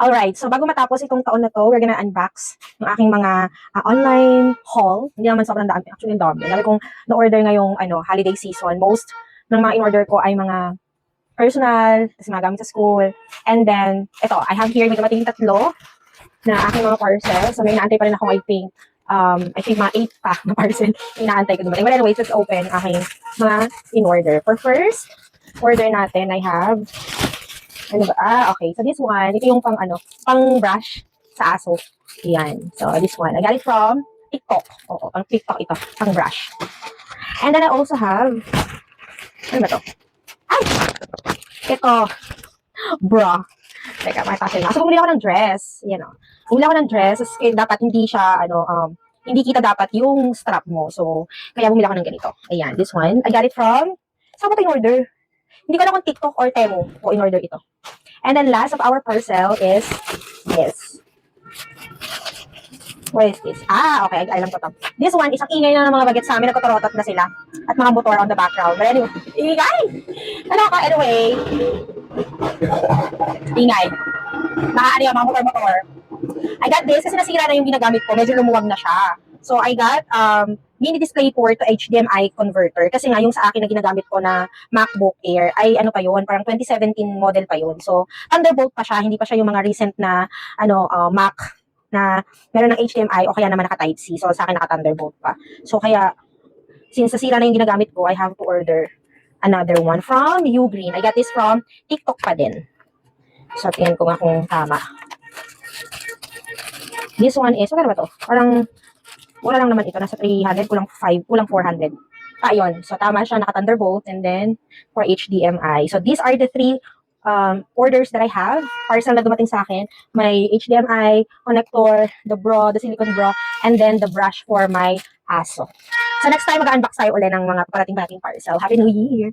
Alright, so bago matapos itong taon na 'to, we're gonna unbox yung aking mga, online haul. Hindi naman sobrang dami, actually ang dami. Ang dami kong na-order ngayong holiday season. Most ng mga in-order ko ay mga personal, tas mga gamit sa school. And then, ito, I have here, may dumating 3 na aking mga parcel. So, may inaantay pa rin ako, I think mga 8 pa na parcel inaantay ko dumating. But anyways, let's open aking mga in-order. For first order natin, I have okay. So this one, ito yung pang brush sa aso. Yan. So this one, I got it from TikTok. Oo, pang TikTok ito, pang brush. And then I also have, ano ba to? Ay! Ito, bra. Teka, makitasin na. So bumili ako ng dress. Yan o. Bumili ako ng dress. Dapat hindi siya, hindi kita dapat yung strap mo. So, kaya bumili ako ng ganito. Ayan, this one. I got it from, saan ko ito in-order? Hindi ko alam kung TikTok or Temu ko in-order ito. And then last of our parcel is this. What is this? Okay. Alam ko to. This one, isang ingay na ng mga bagets sa amin. Nagkotorotot na sila. At mga motor on the background. But anyway, ingay! Anyway. Ingay. Yung mga motor-motor. I got this kasi nasira na yung ginagamit ko. Medyo lumuwag na siya. So, I got mini display port to HDMI converter. Kasi nga, yung sa akin na ginagamit ko na MacBook Air, ay ano pa yun, parang 2017 model pa yun. So, Thunderbolt pa siya, hindi pa siya yung mga recent na, Mac na meron ng HDMI o kaya naman naka Type-C. So, sa akin naka-Thunderbolt pa. So, kaya, since nasira na yung ginagamit ko, I have to order another one from Ugreen. I got this from TikTok pa din. So, tingnan ko nga kung tama. This one is, ano ba to? Parang, wala lang naman ito. Nasa 300, kulang 400. Yun. So, tama siya. Naka-Thunderbolt. And then, for HDMI. So, these are the 3 orders that I have. Parcel na dumating sa akin. May HDMI, connector, the bra, the silicone bra, and then the brush for my aso. So, next time, mag-unbox tayo ulit ng mga parating-parating parcel. Happy New Year!